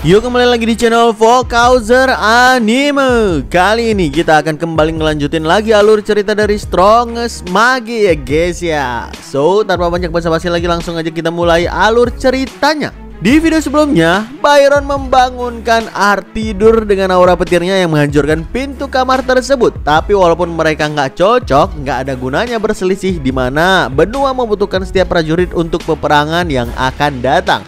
Yuk kembali lagi di channel Vokauser Anime. Kali ini kita akan kembali ngelanjutin lagi alur cerita dari Strongest Mage ya guys ya. So tanpa banyak basa-basi lagi langsung aja kita mulai alur ceritanya. Di video sebelumnya, Byron membangunkan Art tidur dengan aura petirnya yang menghancurkan pintu kamar tersebut. Tapi walaupun mereka nggak cocok, nggak ada gunanya berselisih di mana benua membutuhkan setiap prajurit untuk peperangan yang akan datang.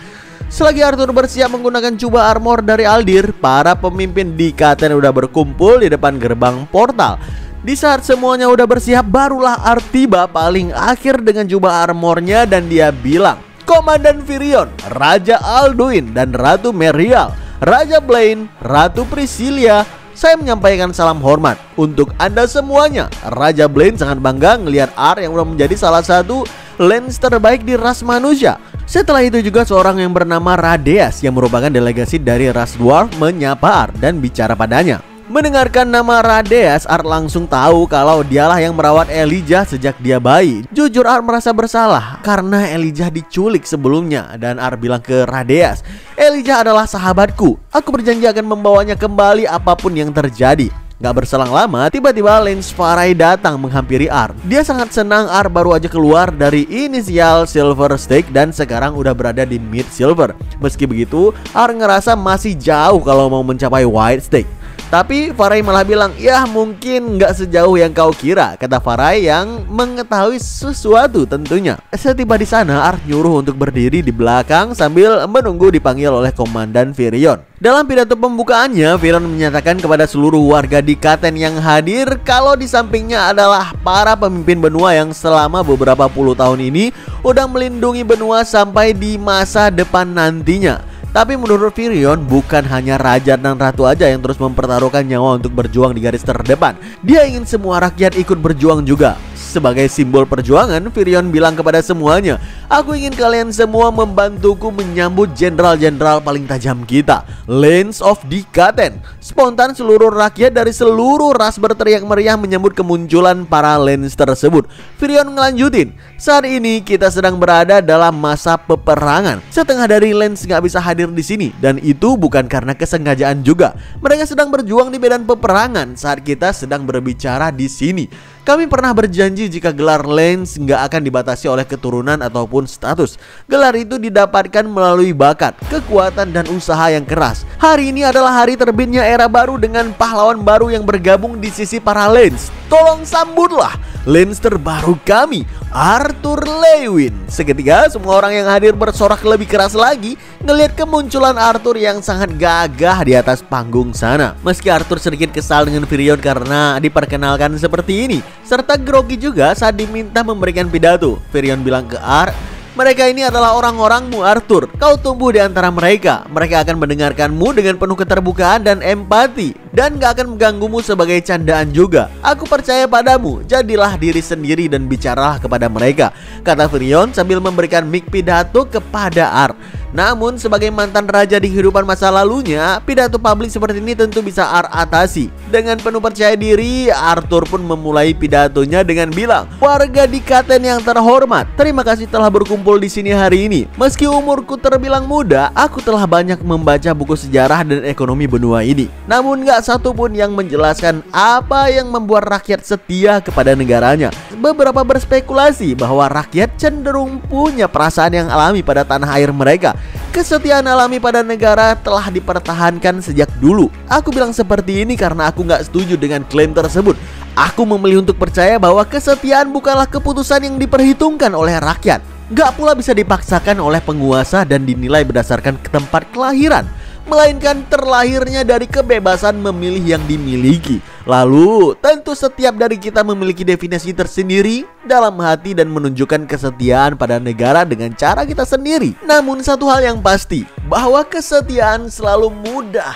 Selagi Arthur bersiap menggunakan jubah armor dari Aldir, para pemimpin di Katen udah berkumpul di depan gerbang portal. Di saat semuanya udah bersiap, barulah Art tiba paling akhir dengan jubah armornya dan dia bilang, "Komandan Virion, Raja Alduin, dan Ratu Merial, Raja Blaine, Ratu Priscilia, saya menyampaikan salam hormat untuk Anda semuanya." Raja Blaine sangat bangga ngelihat Art yang udah menjadi salah satu lens terbaik di ras manusia. Setelah itu juga seorang yang bernama Radeas yang merupakan delegasi dari ras dwarf menyapa Art dan bicara padanya. Mendengarkan nama Radeas, Art langsung tahu kalau dialah yang merawat Elijah sejak dia bayi. Jujur Art merasa bersalah karena Elijah diculik sebelumnya. Dan Art bilang ke Radeas, "Elijah adalah sahabatku. Aku berjanji akan membawanya kembali apapun yang terjadi." Gak berselang lama, tiba-tiba Lance Farai datang menghampiri Art. Dia sangat senang Art baru aja keluar dari inisial Silver Stake dan sekarang udah berada di Mid Silver. Meski begitu, Art ngerasa masih jauh kalau mau mencapai White Stake. Tapi Farai malah bilang, "Ya mungkin nggak sejauh yang kau kira," kata Farai yang mengetahui sesuatu tentunya. Setiba di sana, Art nyuruh untuk berdiri di belakang sambil menunggu dipanggil oleh Komandan Virion. Dalam pidato pembukaannya, Virion menyatakan kepada seluruh warga di Katen yang hadir kalau di sampingnya adalah para pemimpin benua yang selama beberapa puluh tahun ini udah melindungi benua sampai di masa depan nantinya. Tapi menurut Virion, bukan hanya raja dan ratu aja yang terus mempertaruhkan nyawa untuk berjuang di garis terdepan. Dia ingin semua rakyat ikut berjuang juga. Sebagai simbol perjuangan, Virion bilang kepada semuanya, "Aku ingin kalian semua membantuku menyambut jenderal-jenderal paling tajam kita, Lance of the Katen." Spontan seluruh rakyat dari seluruh ras berteriak meriah menyambut kemunculan para Lance tersebut. Virion ngelanjutin, "Saat ini kita sedang berada dalam masa peperangan. Setengah dari Lance nggak bisa hadir di sini dan itu bukan karena kesengajaan juga. Mereka sedang berjuang di medan peperangan saat kita sedang berbicara di sini. Kami pernah berjanji jika gelar Lance nggak akan dibatasi oleh keturunan ataupun status. Gelar itu didapatkan melalui bakat, kekuatan, dan usaha yang keras. Hari ini adalah hari terbitnya era baru dengan pahlawan baru yang bergabung di sisi para Lance. Tolong sambutlah Lance terbaru kami, Arthur Lewin." Seketika semua orang yang hadir bersorak lebih keras lagi ngelihat kemunculan Arthur yang sangat gagah di atas panggung sana. Meski Arthur sedikit kesal dengan Virion karena diperkenalkan seperti ini, serta grogi juga saat diminta memberikan pidato. Virion bilang ke Art, "Mereka ini adalah orang-orangmu Arthur. Kau tumbuh di antara mereka. Mereka akan mendengarkanmu dengan penuh keterbukaan dan empati, dan gak akan mengganggumu sebagai candaan juga. Aku percaya padamu. Jadilah diri sendiri dan bicaralah kepada mereka," kata Virion sambil memberikan mic pidato kepada Art. Namun sebagai mantan raja di kehidupan masa lalunya, pidato publik seperti ini tentu bisa Art atasi. Dengan penuh percaya diri, Arthur pun memulai pidatonya dengan bilang, "Warga di Katen yang terhormat, terima kasih telah berkumpul di sini hari ini. Meski umurku terbilang muda, aku telah banyak membaca buku sejarah dan ekonomi benua ini. Namun gak satu pun yang menjelaskan apa yang membuat rakyat setia kepada negaranya. Beberapa berspekulasi bahwa rakyat cenderung punya perasaan yang alami pada tanah air mereka. Kesetiaan alami pada negara telah dipertahankan sejak dulu. Aku bilang seperti ini karena aku gak setuju dengan klaim tersebut. Aku memilih untuk percaya bahwa kesetiaan bukanlah keputusan yang diperhitungkan oleh rakyat. Gak pula bisa dipaksakan oleh penguasa dan dinilai berdasarkan tempat kelahiran, melainkan terlahirnya dari kebebasan memilih yang dimiliki. Lalu tentu setiap dari kita memiliki definisi tersendiri dalam hati dan menunjukkan kesetiaan pada negara dengan cara kita sendiri. Namun satu hal yang pasti, bahwa kesetiaan selalu mudah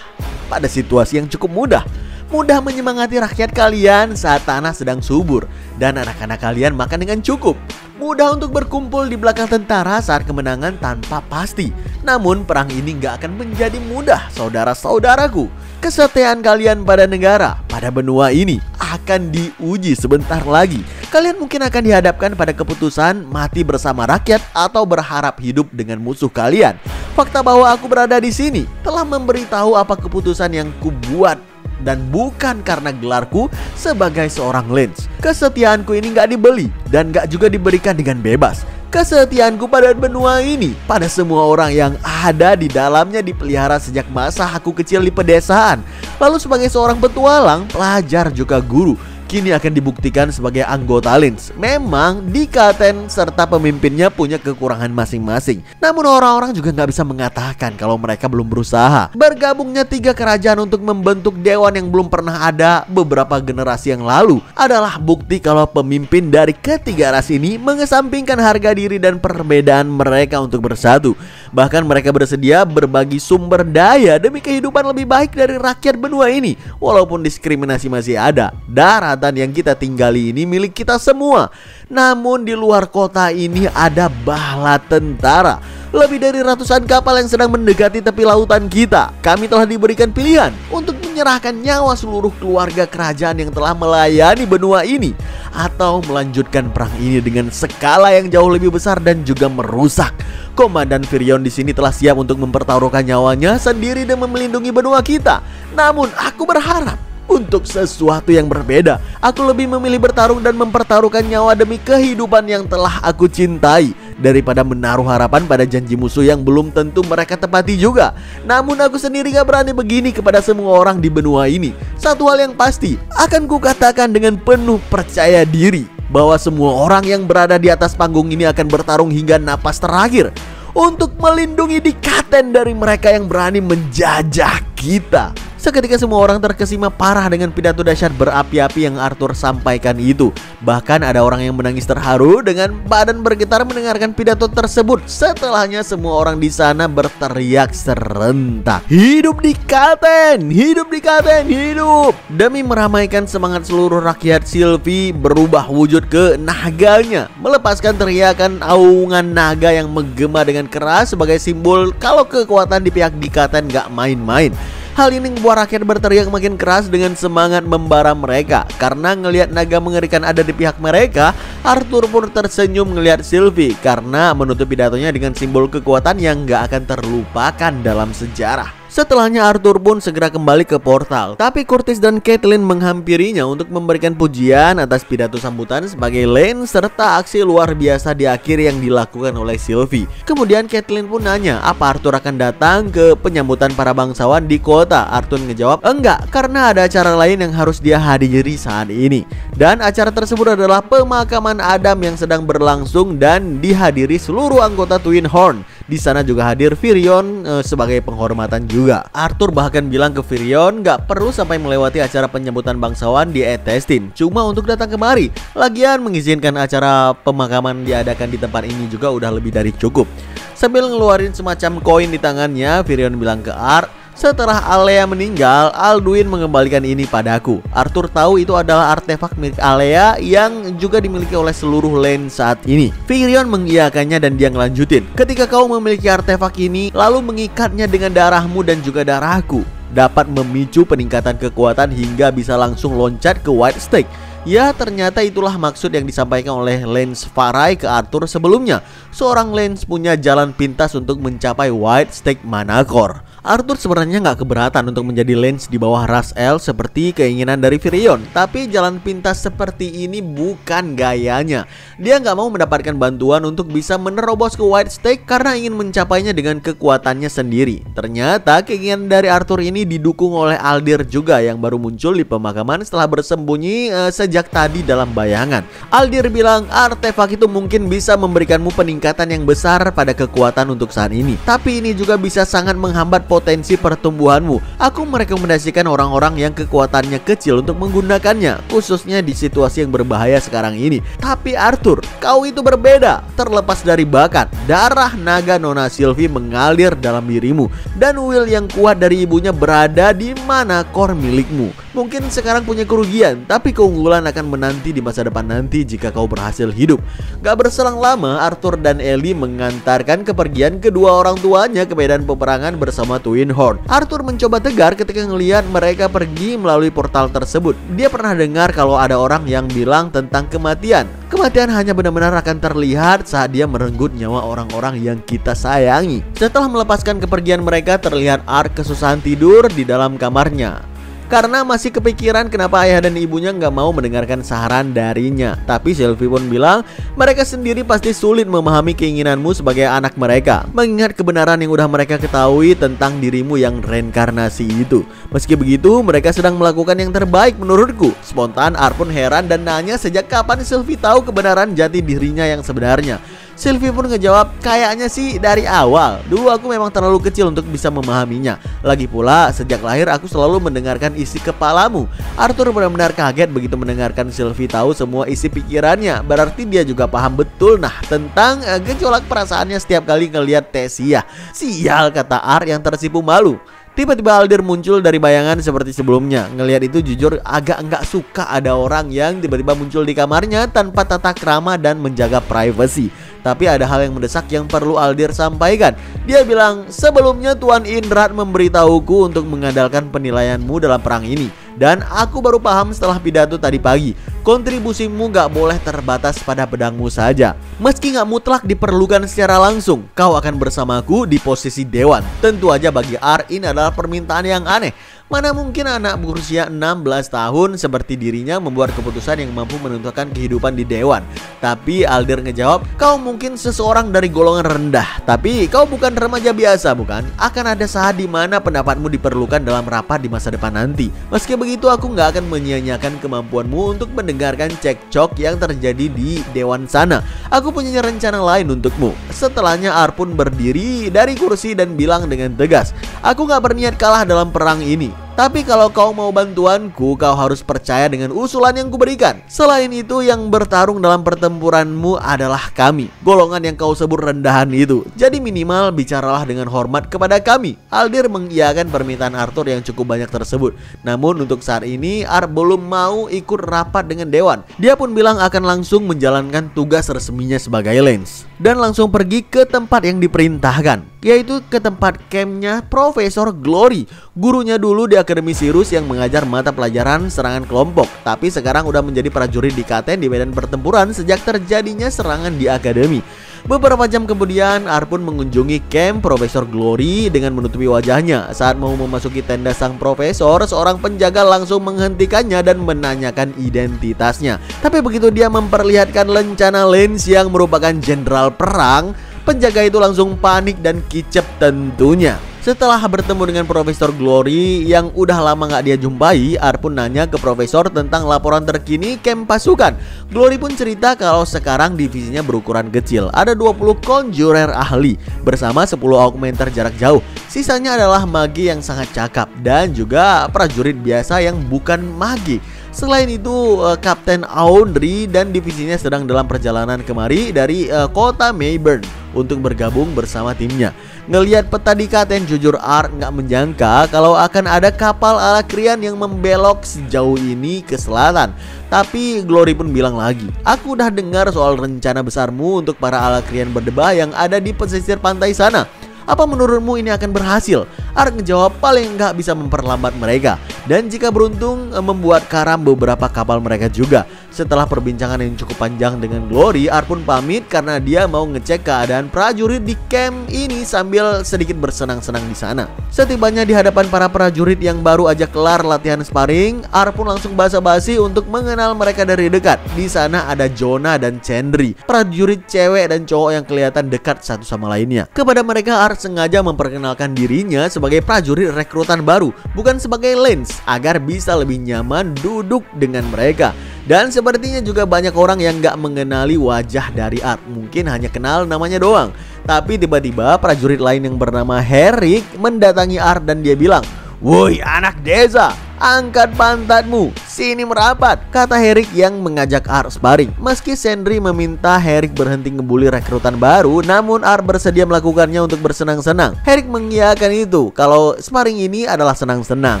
pada situasi yang cukup mudah. Mudah menyemangati rakyat kalian saat tanah sedang subur dan anak-anak kalian makan dengan cukup. Mudah untuk berkumpul di belakang tentara saat kemenangan tanpa pasti. Namun perang ini gak akan menjadi mudah, saudara-saudaraku. Kesetiaan kalian pada negara, pada benua ini akan diuji sebentar lagi. kalian mungkin akan dihadapkan pada keputusan mati bersama rakyat atau berharap hidup dengan musuh kalian. Fakta bahwa aku berada di sini telah memberitahu apa keputusan yang kubuat, dan bukan karena gelarku sebagai seorang Lance. Kesetiaanku ini gak dibeli dan gak juga diberikan dengan bebas. Kesetiaanku pada benua ini, pada semua orang yang ada di dalamnya, dipelihara sejak masa aku kecil di pedesaan. Lalu sebagai seorang petualang, pelajar juga guru, kini akan dibuktikan sebagai anggota Lance. Memang Dikaten serta pemimpinnya punya kekurangan masing-masing, namun orang-orang juga nggak bisa mengatakan kalau mereka belum berusaha. Bergabungnya 3 kerajaan untuk membentuk dewan yang belum pernah ada beberapa generasi yang lalu adalah bukti kalau pemimpin dari ketiga ras ini mengesampingkan harga diri dan perbedaan mereka untuk bersatu. Bahkan mereka bersedia berbagi sumber daya demi kehidupan lebih baik dari rakyat benua ini. Walaupun diskriminasi masih ada, daratan yang kita tinggali ini milik kita semua. Namun di luar kota ini ada bala tentara, lebih dari ratusan kapal yang sedang mendekati tepi lautan kita. Kami telah diberikan pilihan untuk menyerahkan nyawa seluruh keluarga kerajaan yang telah melayani benua ini, atau melanjutkan perang ini dengan skala yang jauh lebih besar dan juga merusak. Komandan Virion di sini telah siap untuk mempertaruhkan nyawanya sendiri dan melindungi benua kita. Namun aku berharap untuk sesuatu yang berbeda. Aku lebih memilih bertarung dan mempertaruhkan nyawa demi kehidupan yang telah aku cintai, daripada menaruh harapan pada janji musuh yang belum tentu mereka tepati juga. Namun aku sendiri gak berani begini kepada semua orang di benua ini. Satu hal yang pasti akan kukatakan dengan penuh percaya diri, bahwa semua orang yang berada di atas panggung ini akan bertarung hingga napas terakhir untuk melindungi Dikaten dari mereka yang berani menjajah kita. Seketika semua orang terkesima parah dengan pidato dahsyat berapi-api yang Arthur sampaikan itu. Bahkan ada orang yang menangis terharu dengan badan bergetar mendengarkan pidato tersebut. Setelahnya semua orang di sana berteriak serentak, "Hidup Dikaten! Hidup Dikaten! Hidup!" Demi meramaikan semangat seluruh rakyat, Sylvie berubah wujud ke naganya, melepaskan teriakan aungan naga yang menggema dengan keras sebagai simbol kalau kekuatan di pihak Dikaten gak main-main. Hal ini membuat rakyat berteriak makin keras dengan semangat membara mereka. Karena ngelihat naga mengerikan ada di pihak mereka, Arthur pun tersenyum ngelihat Sylvie karena menutup pidatonya dengan simbol kekuatan yang gak akan terlupakan dalam sejarah. Setelahnya Arthur pun segera kembali ke portal, tapi Curtis dan Caitlin menghampirinya untuk memberikan pujian atas pidato sambutan sebagai Lance serta aksi luar biasa di akhir yang dilakukan oleh Sylvie. Kemudian Caitlin pun nanya apa Arthur akan datang ke penyambutan para bangsawan di kota. Arthur ngejawab enggak, karena ada acara lain yang harus dia hadiri saat ini. Dan acara tersebut adalah pemakaman Adam yang sedang berlangsung dan dihadiri seluruh anggota Twin Horn. Di sana juga hadir Virion sebagai penghormatan juga. Arthur bahkan bilang ke Virion gak perlu sampai melewati acara penyambutan bangsawan di Etestin, cuma untuk datang kemari. Lagian mengizinkan acara pemakaman diadakan di tempat ini juga udah lebih dari cukup. Sambil ngeluarin semacam koin di tangannya, Virion bilang ke Art, "Setelah Alea meninggal, Alduin mengembalikan ini padaku." Arthur tahu itu adalah artefak milik Alea yang juga dimiliki oleh seluruh Lance saat ini. Virion mengiyakannya dan dia ngelanjutin, "Ketika kau memiliki artefak ini, lalu mengikatnya dengan darahmu dan juga darahku, dapat memicu peningkatan kekuatan hingga bisa langsung loncat ke White Stake." Ya, ternyata itulah maksud yang disampaikan oleh Lance Farai ke Arthur sebelumnya. Seorang Lance punya jalan pintas untuk mencapai White Stake Manacor. Arthur sebenarnya nggak keberatan untuk menjadi Lance di bawah ras L seperti keinginan dari Virion, tapi jalan pintas seperti ini bukan gayanya. Dia nggak mau mendapatkan bantuan untuk bisa menerobos ke White Stake karena ingin mencapainya dengan kekuatannya sendiri. Ternyata keinginan dari Arthur ini didukung oleh Aldir juga yang baru muncul di pemakaman setelah bersembunyi sejak tadi dalam bayangan. Aldir bilang artefak itu mungkin bisa memberikanmu peningkatan yang besar pada kekuatan untuk saat ini, tapi ini juga bisa sangat menghambat potensi pertumbuhanmu. Aku merekomendasikan orang-orang yang kekuatannya kecil untuk menggunakannya, khususnya di situasi yang berbahaya sekarang ini. Tapi Arthur, kau itu berbeda. Terlepas dari bakat, darah naga Nona Sylvie mengalir dalam dirimu, dan will yang kuat dari ibunya berada di Manacor milikmu. Mungkin sekarang punya kerugian, tapi keunggulan akan menanti di masa depan nanti jika kau berhasil hidup. Gak berselang lama, Arthur dan Ellie mengantarkan kepergian kedua orang tuanya ke medan peperangan bersama Twin Horn. Arthur mencoba tegar ketika melihat mereka pergi melalui portal tersebut. Dia pernah dengar kalau ada orang yang bilang tentang kematian. Kematian hanya benar-benar akan terlihat saat dia merenggut nyawa orang-orang yang kita sayangi. Setelah melepaskan kepergian mereka, terlihat Art kesusahan tidur di dalam kamarnya karena masih kepikiran kenapa ayah dan ibunya nggak mau mendengarkan saran darinya. Tapi Sylvie pun bilang mereka sendiri pasti sulit memahami keinginanmu sebagai anak mereka, mengingat kebenaran yang udah mereka ketahui tentang dirimu yang reinkarnasi itu. Meski begitu, mereka sedang melakukan yang terbaik menurutku. Spontan Art pun heran dan nanya sejak kapan Sylvie tahu kebenaran jati dirinya yang sebenarnya. Sylvie pun ngejawab, kayaknya sih dari awal. Dulu aku memang terlalu kecil untuk bisa memahaminya. Lagi pula, sejak lahir aku selalu mendengarkan isi kepalamu. Arthur benar-benar kaget begitu mendengarkan Sylvie tahu semua isi pikirannya. Berarti dia juga paham betul tentang gejolak perasaannya setiap kali ngelihat Tessia. Sial, kata Art yang tersipu malu. Tiba-tiba Aldir muncul dari bayangan seperti sebelumnya. Ngelihat itu jujur agak nggak suka ada orang yang tiba-tiba muncul di kamarnya tanpa tata krama dan menjaga privasi. Tapi ada hal yang mendesak yang perlu Aldir sampaikan. Dia bilang, sebelumnya Tuan Indrat memberitahuku untuk mengandalkan penilaianmu dalam perang ini. Dan aku baru paham setelah pidato tadi pagi. Kontribusimu gak boleh terbatas pada pedangmu saja. Meski gak mutlak diperlukan secara langsung, kau akan bersamaku di posisi dewan. Tentu aja bagi Art ini adalah permintaan yang aneh. Mana mungkin anak berusia 16 tahun seperti dirinya membuat keputusan yang mampu menentukan kehidupan di dewan. Tapi Aldir ngejawab, kau mungkin seseorang dari golongan rendah, tapi kau bukan remaja biasa, bukan? Akan ada saat di mana pendapatmu diperlukan dalam rapat di masa depan nanti. Meski begitu, aku nggak akan menyia-nyiakan kemampuanmu untuk mendengarkan cekcok yang terjadi di dewan sana. Aku punya rencana lain untukmu. Setelahnya Art pun berdiri dari kursi dan bilang dengan tegas, aku nggak berniat kalah dalam perang ini. Tapi kalau kau mau bantuanku, kau harus percaya dengan usulan yang kuberikan. Selain itu, yang bertarung dalam pertempuranmu adalah kami, golongan yang kau sebut rendahan itu. Jadi minimal bicaralah dengan hormat kepada kami. Aldir mengiyakan permintaan Arthur yang cukup banyak tersebut. Namun untuk saat ini, Art belum mau ikut rapat dengan dewan. Dia pun bilang akan langsung menjalankan tugas resminya sebagai Lance dan langsung pergi ke tempat yang diperintahkan, yaitu ke tempat campnya Profesor Glory, gurunya dulu di Akademi Sirus yang mengajar mata pelajaran serangan kelompok, tapi sekarang udah menjadi prajurit di Katen di medan pertempuran sejak terjadinya serangan di Akademi. Beberapa jam kemudian, Art pun mengunjungi camp Profesor Glory dengan menutupi wajahnya. Saat mau memasuki tenda sang profesor, seorang penjaga langsung menghentikannya dan menanyakan identitasnya. Tapi begitu dia memperlihatkan lencana Lance yang merupakan jenderal perang, penjaga itu langsung panik dan kicep tentunya. Setelah bertemu dengan Profesor Glory yang udah lama gak dia jumpai, Art pun nanya ke Profesor tentang laporan terkini camp pasukan. Glory pun cerita kalau sekarang divisinya berukuran kecil. Ada 20 conjurer ahli bersama 10 augmenter jarak jauh. Sisanya adalah magi yang sangat cakap dan juga prajurit biasa yang bukan magi. Selain itu, Kapten Aundry dan divisinya sedang dalam perjalanan kemari dari kota Mayburn untuk bergabung bersama timnya. Ngelihat peta di Katen, jujur Art nggak menyangka kalau akan ada kapal Alakrian yang membelok sejauh ini ke selatan. Tapi Glory pun bilang lagi, aku udah dengar soal rencana besarmu untuk para Alakrian berdebah yang ada di pesisir pantai sana. Apa menurutmu ini akan berhasil? Art ngejawab paling nggak bisa memperlambat mereka, dan jika beruntung membuat karam beberapa kapal mereka juga. Setelah perbincangan yang cukup panjang dengan Glory, Art pun pamit karena dia mau ngecek keadaan prajurit di camp ini sambil sedikit bersenang-senang di sana. Setibanya di hadapan para prajurit yang baru aja kelar latihan sparring, Art pun langsung basa-basi untuk mengenal mereka dari dekat. Di sana ada Jonah dan Chandri, prajurit cewek dan cowok yang kelihatan dekat satu sama lainnya. Kepada mereka Art sengaja memperkenalkan dirinya sebagai prajurit rekrutan baru, bukan sebagai Lance, agar bisa lebih nyaman duduk dengan mereka. Dan sepertinya juga banyak orang yang gak mengenali wajah dari Art, mungkin hanya kenal namanya doang. Tapi tiba-tiba prajurit lain yang bernama Herrick mendatangi Art dan dia bilang, "Woi anak desa, angkat pantatmu, sini merapat, kata Herrick yang mengajak Ar sparring. Meski Sentry meminta Herrick berhenti ngebully rekrutan baru, namun Ar bersedia melakukannya untuk bersenang-senang. Herrick mengiyakan itu, kalau sparring ini adalah senang-senang.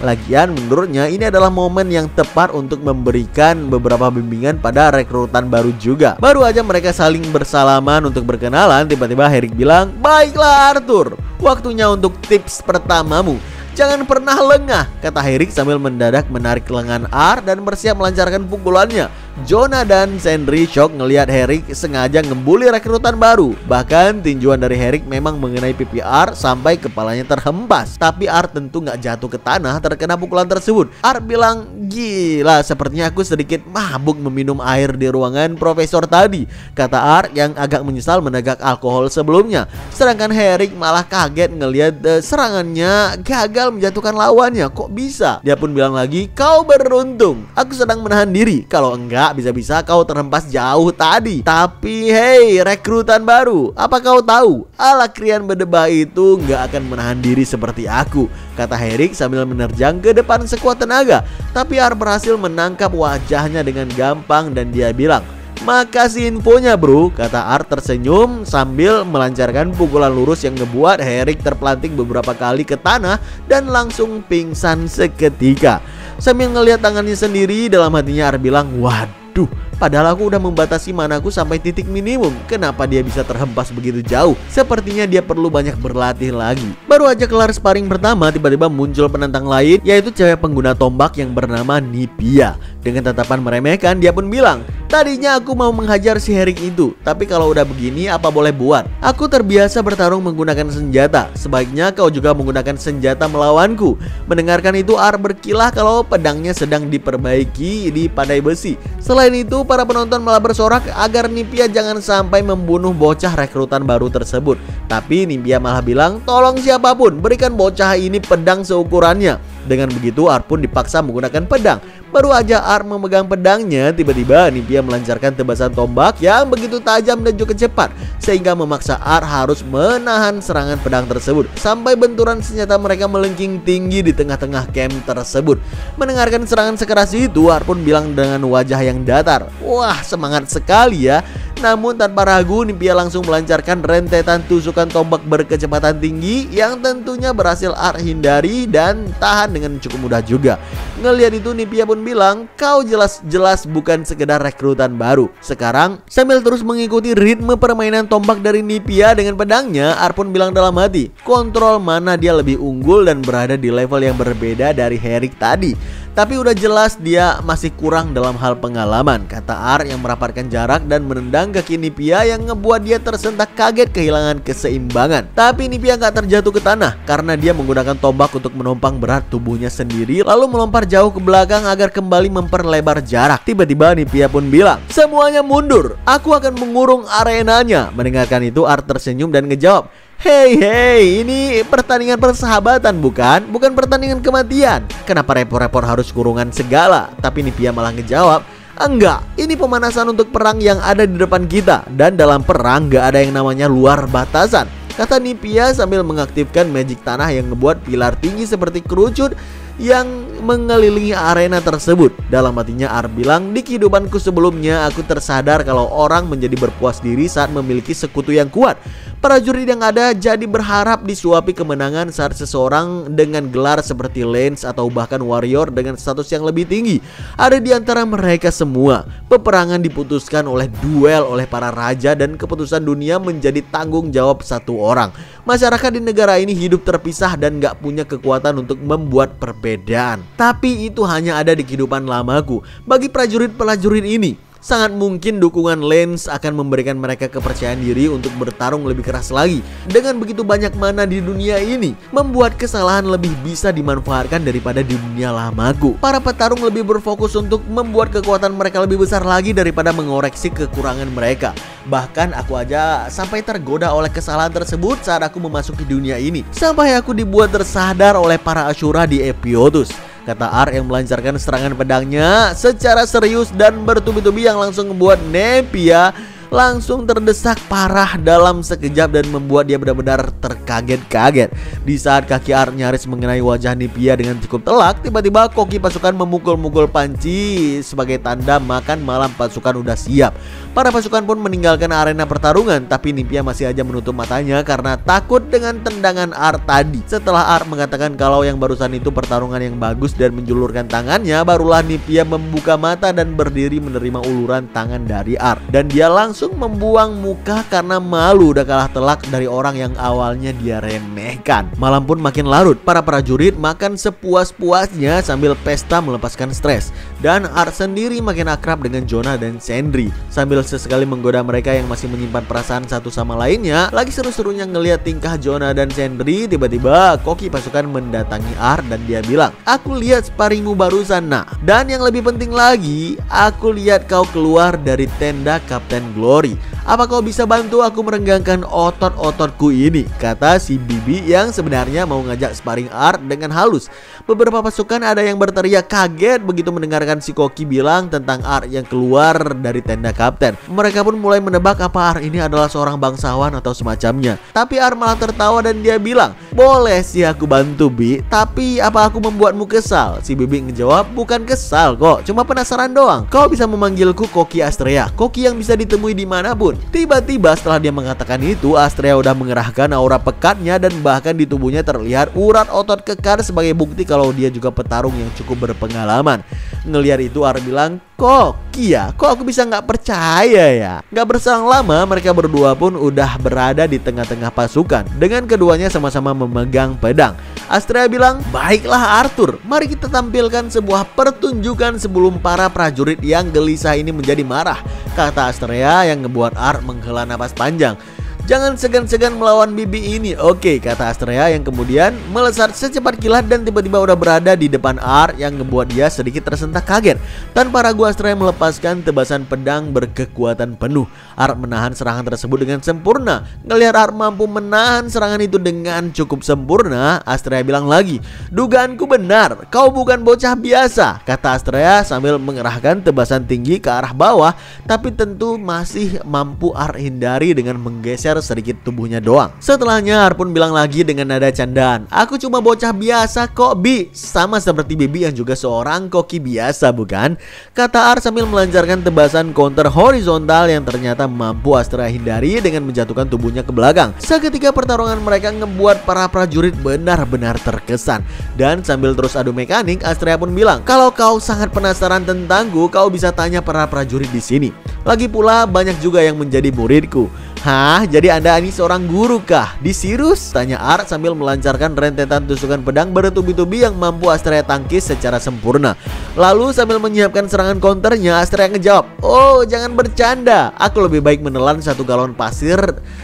Lagian menurutnya ini adalah momen yang tepat untuk memberikan beberapa bimbingan pada rekrutan baru juga. Baru aja mereka saling bersalaman untuk berkenalan, tiba-tiba Herrick bilang, "Baiklah Arthur, waktunya untuk tips pertamamu. Jangan pernah lengah," kata Herrick sambil mendadak menarik lengan Ar dan bersiap melancarkan pukulannya. Jonah dan Sentry shock ngelihat Herrick sengaja ngebully rekrutan baru. Bahkan tinjuan dari Herrick memang mengenai pipi Ar sampai kepalanya terhempas. Tapi Ar tentu nggak jatuh ke tanah terkena pukulan tersebut. Ar bilang, "Gila, sepertinya aku sedikit mabuk meminum air di ruangan profesor tadi," kata Ar yang agak menyesal menegak alkohol sebelumnya. Sedangkan Herrick malah kaget ngelihat serangannya gagal menjatuhkan lawannya. Kok bisa? Dia pun bilang lagi, "Kau beruntung, aku sedang menahan diri. Kalau enggak, bisa-bisa kau terhempas jauh tadi." Tapi hey, rekrutan baru, apa kau tahu? Alakrian berdebah itu nggak akan menahan diri seperti aku, kata Herrick sambil menerjang ke depan sekuat tenaga. Tapi Ar berhasil menangkap wajahnya dengan gampang dan dia bilang, "Makasih infonya bro," kata Ar tersenyum sambil melancarkan pukulan lurus yang ngebuat Herrick terpelanting beberapa kali ke tanah dan langsung pingsan seketika. Sambil ngelihat tangannya sendiri, dalam hatinya Ar bilang, "Waduh, padahal aku udah membatasi manaku sampai titik minimum. Kenapa dia bisa terhempas begitu jauh? Sepertinya dia perlu banyak berlatih lagi." Baru aja kelar sparring pertama, tiba-tiba muncul penantang lain, yaitu cewek pengguna tombak yang bernama Nipia. Dengan tatapan meremehkan, dia pun bilang, "Tadinya aku mau menghajar si Herrick itu, tapi kalau udah begini apa boleh buat? Aku terbiasa bertarung menggunakan senjata. Sebaiknya kau juga menggunakan senjata melawanku." Mendengarkan itu, Ar berkilah kalau pedangnya sedang diperbaiki di pandai besi. Selain itu, para penonton malah bersorak agar Nipia jangan sampai membunuh bocah rekrutan baru tersebut. Tapi Nipia malah bilang, "Tolong siapapun, berikan bocah ini pedang seukurannya." Dengan begitu, Ar pun dipaksa menggunakan pedang. Baru aja Ar memegang pedangnya, tiba-tiba Nipia melancarkan tebasan tombak yang begitu tajam dan juga cepat, sehingga memaksa Ar harus menahan serangan pedang tersebut. Sampai benturan senjata mereka melengking tinggi di tengah-tengah camp tersebut. Mendengarkan serangan sekeras itu, Ar pun bilang dengan wajah yang datar, "Wah, semangat sekali ya." Namun tanpa ragu, Nipia langsung melancarkan rentetan tusukan tombak berkecepatan tinggi yang tentunya berhasil Ar hindari dan tahan dengan cukup mudah juga. Ngelihat itu, Nipia pun bilang, "Kau jelas-jelas bukan sekedar rekrutan baru." Sekarang, sambil terus mengikuti ritme permainan tombak dari Nipia dengan pedangnya, Ar pun bilang dalam hati, kontrol mana dia lebih unggul dan berada di level yang berbeda dari Herrick tadi. Tapi udah jelas dia masih kurang dalam hal pengalaman, kata Ar yang merapatkan jarak dan menendang kaki Nipia yang ngebuat dia tersentak kaget kehilangan keseimbangan. Tapi Nipia gak terjatuh ke tanah karena dia menggunakan tombak untuk menompang berat tubuhnya sendiri, lalu melompat jauh ke belakang agar kembali memperlebar jarak. Tiba-tiba Nipia pun bilang, "Semuanya mundur, aku akan mengurung arenanya." Mendengarkan itu, Ar tersenyum dan ngejawab, Hey, ini pertandingan persahabatan bukan? Bukan pertandingan kematian. Kenapa repot-repot harus kurungan segala?" Tapi Nipia malah ngejawab, "Enggak, ini pemanasan untuk perang yang ada di depan kita. Dan dalam perang gak ada yang namanya luar batasan," kata Nipia sambil mengaktifkan magic tanah yang ngebuat pilar tinggi seperti kerucut yang mengelilingi arena tersebut. Dalam hatinya Ar bilang, "Di kehidupanku sebelumnya aku tersadar kalau orang menjadi berpuas diri saat memiliki sekutu yang kuat. Prajurit yang ada jadi berharap disuapi kemenangan saat seseorang dengan gelar seperti Lance atau bahkan warrior dengan status yang lebih tinggi ada di antara mereka semua. Peperangan diputuskan oleh duel oleh para raja dan keputusan dunia menjadi tanggung jawab satu orang. Masyarakat di negara ini hidup terpisah dan gak punya kekuatan untuk membuat perbedaan. Tapi itu hanya ada di kehidupan lamaku. Bagi prajurit-prajurit ini, sangat mungkin dukungan Lance akan memberikan mereka kepercayaan diri untuk bertarung lebih keras lagi. Dengan begitu banyak mana di dunia ini, membuat kesalahan lebih bisa dimanfaatkan daripada di dunia lamaku. Para petarung lebih berfokus untuk membuat kekuatan mereka lebih besar lagi daripada mengoreksi kekurangan mereka. Bahkan aku aja sampai tergoda oleh kesalahan tersebut saat aku memasuki dunia ini. Sampai aku dibuat tersadar oleh para Ashura di Epiotus," kata Ar yang melancarkan serangan pedangnya secara serius dan bertubi-tubi yang langsung membuat Nipia langsung terdesak parah dalam sekejap dan membuat dia benar-benar terkaget-kaget. Di saat kaki Art nyaris mengenai wajah Nipia dengan cukup telak, tiba-tiba koki pasukan memukul-mukul panci sebagai tanda makan malam pasukan udah siap. Para pasukan pun meninggalkan arena pertarungan, tapi Nipia masih aja menutup matanya karena takut dengan tendangan Art tadi. Setelah Art mengatakan kalau yang barusan itu pertarungan yang bagus dan menjulurkan tangannya, barulah Nipia membuka mata dan berdiri menerima uluran tangan dari Art. Dan dia langsung membuang muka karena malu udah kalah telak dari orang yang awalnya dia remehkan. Malam pun makin larut, para prajurit makan sepuas-puasnya sambil pesta melepaskan stres. Dan Art sendiri makin akrab dengan Jonah dan Sandry. Sambil sesekali menggoda mereka yang masih menyimpan perasaan satu sama lainnya, lagi seru-serunya ngelihat tingkah Jonah dan Sandry, tiba-tiba koki pasukan mendatangi Art dan dia bilang, "Aku lihat sparingmu barusan, nak. Dan yang lebih penting lagi, aku lihat kau keluar dari tenda Kapten Glory. Apa kau bisa bantu aku merenggangkan otot-ototku ini?" kata si Bibi yang sebenarnya mau ngajak sparring Art dengan halus. Beberapa pasukan ada yang berteriak kaget begitu mendengarkan si koki bilang tentang Art yang keluar dari tenda kapten. Mereka pun mulai menebak apa Art ini adalah seorang bangsawan atau semacamnya. Tapi Art malah tertawa dan dia bilang, "Boleh sih aku bantu, Bi, tapi apa aku membuatmu kesal?" Si Bibi ngejawab, "Bukan kesal kok, cuma penasaran doang. Kau bisa memanggilku Koki Astrea, koki yang bisa ditemui dimanapun." Tiba-tiba setelah dia mengatakan itu, Astrea udah mengerahkan aura pekatnya dan bahkan di tubuhnya terlihat urat otot kekar sebagai bukti kalau dia juga petarung yang cukup berpengalaman. Ngelihat itu Art bilang, "Koki ya? Kok aku bisa nggak percaya ya?" Nggak berselang lama mereka berdua pun udah berada di tengah-tengah pasukan dengan keduanya sama-sama memegang pedang. Astrea bilang, "Baiklah Arthur, mari kita tampilkan sebuah pertunjukan sebelum para prajurit yang gelisah ini menjadi marah," kata Astrea yang ngebuat Art menghela napas panjang. "Jangan segan-segan melawan Bibi ini, oke," kata Astrea yang kemudian melesat secepat kilat dan tiba-tiba udah berada di depan Art yang ngebuat dia sedikit tersentak kaget. Tanpa ragu Astrea melepaskan tebasan pedang berkekuatan penuh. Art menahan serangan tersebut dengan sempurna. Ngelihat Art mampu menahan serangan itu dengan cukup sempurna, Astrea bilang lagi, "Dugaanku benar, kau bukan bocah biasa," kata Astrea sambil mengerahkan tebasan tinggi ke arah bawah. Tapi tentu masih mampu Art hindari dengan menggeser sedikit tubuhnya doang. Setelahnya Art pun bilang lagi dengan nada candaan, "Aku cuma bocah biasa kok, Bi. Sama seperti Bibi yang juga seorang koki biasa, bukan?" kata Art sambil melancarkan tebasan counter horizontal yang ternyata mampu Astrea hindari dengan menjatuhkan tubuhnya ke belakang. Seketika pertarungan mereka ngebuat para prajurit benar-benar terkesan. Dan sambil terus adu mekanik, Astrea pun bilang, "Kalau kau sangat penasaran tentangku, kau bisa tanya para prajurit di sini. Lagi pula banyak juga yang menjadi muridku." "Hah, jadi Anda ini seorang guru kah? Di Sirus?" tanya Art sambil melancarkan rentetan tusukan pedang bertubi-tubi yang mampu Astrea tangkis secara sempurna. Lalu sambil menyiapkan serangan counternya, Astrea ngejawab, "Oh, jangan bercanda. Aku lebih baik menelan 1 galon pasir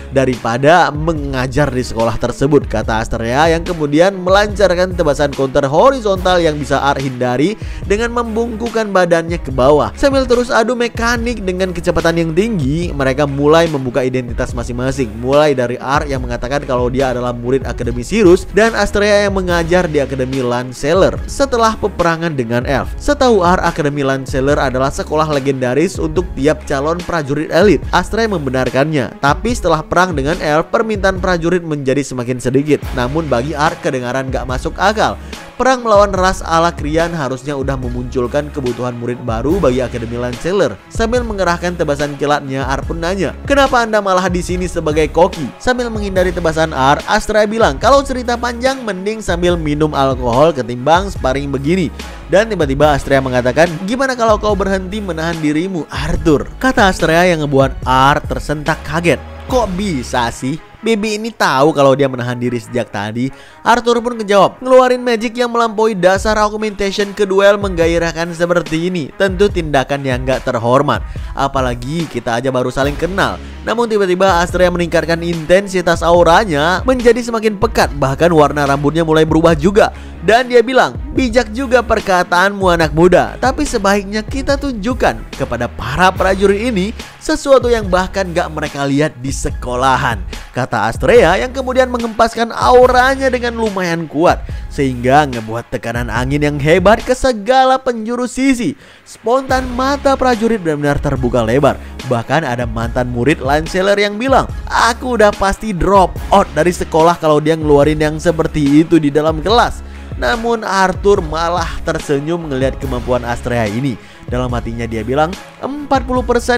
daripada mengajar di sekolah tersebut," kata Astrea yang kemudian melancarkan tebasan counter horizontal yang bisa Art hindari dengan membungkukkan badannya ke bawah. Sambil terus adu mekanik dengan kecepatan yang tinggi, mereka mulai membuka identitas masing-masing, mulai dari Art yang mengatakan kalau dia adalah murid Akademi Sirus dan Astrea yang mengajar di Akademi Lanceller setelah peperangan dengan Elf. Setahu Art, Akademi Lanceller adalah sekolah legendaris untuk tiap calon prajurit elit. Astrea membenarkannya, tapi setelah perang dengan Elf, permintaan prajurit menjadi semakin sedikit. Namun bagi Art kedengaran gak masuk akal. Perang melawan ras ala Krian harusnya udah memunculkan kebutuhan murid baru bagi Akademi Lanceller. Sambil mengerahkan tebasan kilatnya, Art pun nanya, "Kenapa Anda malah di sini sebagai koki?" Sambil menghindari tebasan Art, Astrea bilang, "Kalau cerita panjang mending sambil minum alkohol ketimbang sparring begini." Dan tiba-tiba Astrea mengatakan, "Gimana kalau kau berhenti menahan dirimu, Arthur?" kata Astrea yang ngebuat Art tersentak kaget. "Kok bisa sih? Bibi ini tahu kalau dia menahan diri sejak tadi?" Arthur pun ngejawab, "Ngeluarin magic yang melampaui dasar augmentation ke duel menggairahkan seperti ini tentu tindakan yang gak terhormat. Apalagi kita aja baru saling kenal." Namun tiba-tiba Astrea meningkatkan intensitas auranya menjadi semakin pekat, bahkan warna rambutnya mulai berubah juga. Dan dia bilang, "Bijak juga perkataanmu anak muda, tapi sebaiknya kita tunjukkan kepada para prajurit ini sesuatu yang bahkan gak mereka lihat di sekolahan," kata Astrea yang kemudian mengempaskan auranya dengan lumayan kuat sehingga ngebuat tekanan angin yang hebat ke segala penjuru sisi. Spontan mata prajurit benar-benar terbuka lebar. Bahkan ada mantan murid Lanceler yang bilang, aku udah pasti drop out dari sekolah kalau dia ngeluarin yang seperti itu di dalam kelas. Namun Arthur malah tersenyum melihat kemampuan Astrea ini. Dalam hatinya dia bilang, 40%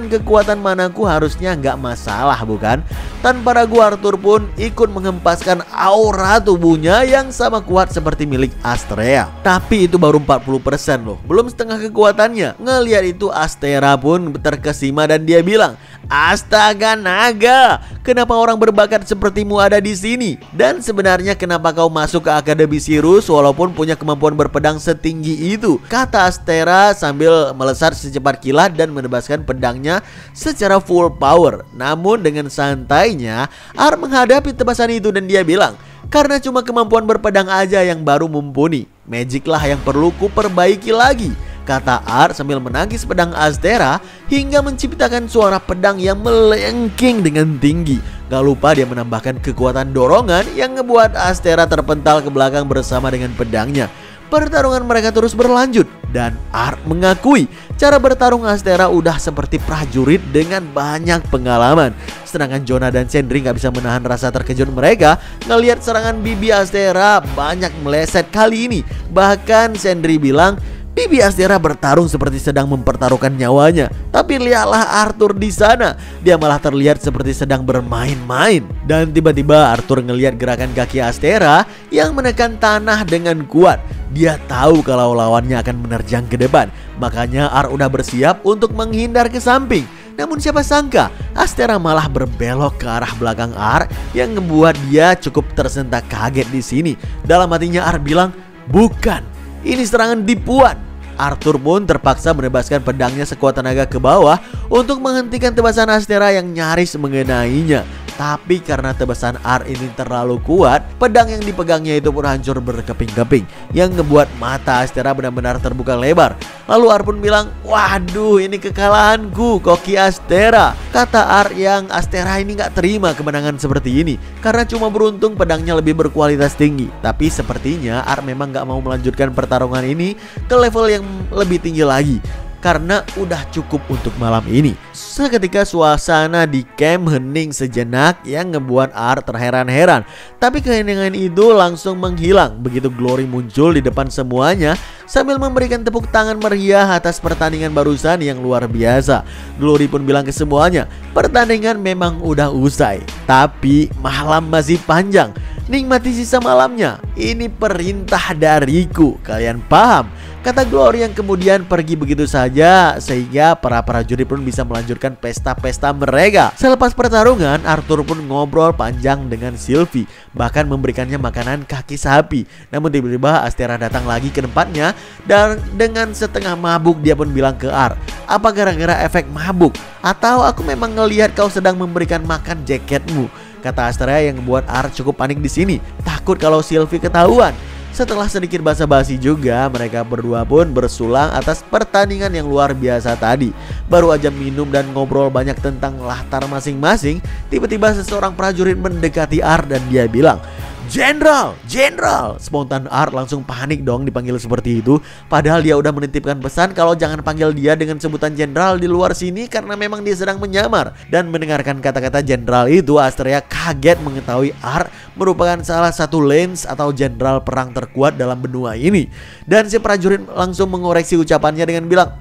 kekuatan manaku harusnya nggak masalah bukan? Tanpa ragu Arthur pun ikut menghempaskan aura tubuhnya yang sama kuat seperti milik Astrea. Tapi itu baru 40% loh, belum setengah kekuatannya. Ngelihat itu Astera pun terkesima dan dia bilang, astaga naga, kenapa orang berbakat sepertimu ada di sini? Dan sebenarnya kenapa kau masuk ke Akademi Sirus walaupun punya kemampuan berpedang setinggi itu? Kata Astera sambil melesat secepat kilat dan menebaskan pedangnya secara full power. Namun dengan santainya Ar menghadapi tebasan itu dan dia bilang, karena cuma kemampuan berpedang aja yang baru mumpuni, magic lah yang perlu ku perbaiki lagi, kata Ar sambil menangkis pedang Astera hingga menciptakan suara pedang yang melengking dengan tinggi. Gak lupa dia menambahkan kekuatan dorongan yang ngebuat Astera terpental ke belakang bersama dengan pedangnya. Pertarungan mereka terus berlanjut dan Ar mengakui cara bertarung Astera udah seperti prajurit dengan banyak pengalaman. Sedangkan Jonah dan Sentry gak bisa menahan rasa terkejut mereka ngelihat serangan Bibi Astera banyak meleset kali ini. Bahkan Sentry bilang, Bibi Astera bertarung seperti sedang mempertaruhkan nyawanya. Tapi lihatlah Arthur di sana, dia malah terlihat seperti sedang bermain-main. Dan tiba-tiba Arthur ngelihat gerakan kaki Astera yang menekan tanah dengan kuat. Dia tahu kalau lawannya akan menerjang ke depan. Makanya Ar udah bersiap untuk menghindar ke samping. Namun siapa sangka Astera malah berbelok ke arah belakang Ar yang membuat dia cukup tersentak kaget di sini. Dalam hatinya Ar bilang, bukan, ini serangan tipuan. Arthur pun terpaksa menebaskan pedangnya sekuat tenaga ke bawah untuk menghentikan tebasan Astera yang nyaris mengenainya. Tapi karena tebasan Ar ini terlalu kuat, pedang yang dipegangnya itu pun hancur berkeping-keping, yang ngebuat mata Astera benar-benar terbuka lebar. Lalu Ar pun bilang, waduh, ini kekalahanku, Koki Astera. Kata Ar yang Astera ini gak terima kemenangan seperti ini karena cuma beruntung pedangnya lebih berkualitas tinggi. Tapi sepertinya Ar memang gak mau melanjutkan pertarungan ini ke level yang lebih tinggi lagi karena udah cukup untuk malam ini. Seketika suasana di camp hening sejenak yang ngebuat Ar terheran-heran. Tapi keheningan itu langsung menghilang begitu Glory muncul di depan semuanya sambil memberikan tepuk tangan meriah atas pertandingan barusan yang luar biasa. Glory pun bilang ke semuanya, pertandingan memang udah usai, tapi malam masih panjang. Nikmati sisa malamnya, ini perintah dariku, kalian paham? Kata Glory yang kemudian pergi begitu saja sehingga para prajurit pun bisa melanjutkan pesta-pesta mereka. Selepas pertarungan, Arthur pun ngobrol panjang dengan Sylvie, bahkan memberikannya makanan kaki sapi. Namun tiba-tiba Astera datang lagi ke tempatnya dan dengan setengah mabuk dia pun bilang ke Ar, apa gara-gara efek mabuk? Atau aku memang ngelihat kau sedang memberikan makan jaketmu? Kata Astera yang membuat Ar cukup panik di sini, takut kalau Sylvie ketahuan. Setelah sedikit basa-basi juga, mereka berdua pun bersulang atas pertandingan yang luar biasa tadi. Baru aja minum dan ngobrol banyak tentang latar masing-masing, tiba-tiba seseorang prajurit mendekati Ar dan dia bilang, Jenderal, Jenderal. Spontan Ar langsung panik dong dipanggil seperti itu. Padahal dia udah menitipkan pesan kalau jangan panggil dia dengan sebutan Jenderal di luar sini karena memang dia sedang menyamar. Dan mendengarkan kata-kata Jenderal itu, Astrea kaget mengetahui Ar merupakan salah satu lance atau jenderal perang terkuat dalam benua ini. Dan si prajurit langsung mengoreksi ucapannya dengan bilang,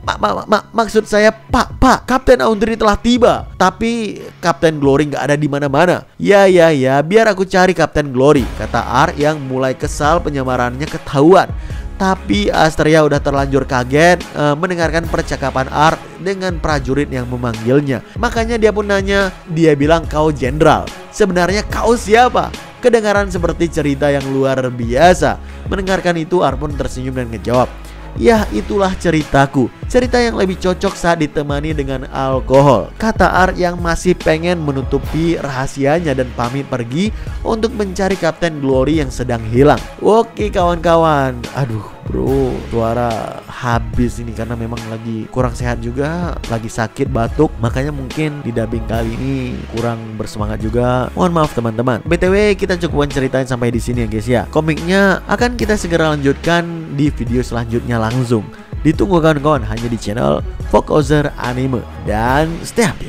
maksud saya Pak, Kapten Aundry telah tiba. Tapi Kapten Glory nggak ada di mana-mana. Ya, biar aku cari Kapten Glory, kata Ar yang mulai kesal penyamarannya ketahuan. Tapi Astrea udah terlanjur kaget mendengarkan percakapan Ar dengan prajurit yang memanggilnya. Makanya dia pun nanya, dia bilang kau jenderal, sebenarnya kau siapa? Kedengaran seperti cerita yang luar biasa. Mendengarkan itu Ar pun tersenyum dan ngejawab, ya itulah ceritaku. Cerita yang lebih cocok saat ditemani dengan alkohol, kata Ar yang masih pengen menutupi rahasianya dan pamit pergi untuk mencari Kapten Glory yang sedang hilang. Oke kawan-kawan, aduh bro, suara habis ini karena memang lagi kurang sehat juga, lagi sakit batuk, makanya mungkin di dubbing kali ini kurang bersemangat juga. Mohon maaf teman-teman. BTW kita cukup ceritain sampai di sini ya guys ya. Komiknya akan kita segera lanjutkan di video selanjutnya langsung. Ditunggu kawan-kawan hanya di channel Fokozer Anime dan stay update.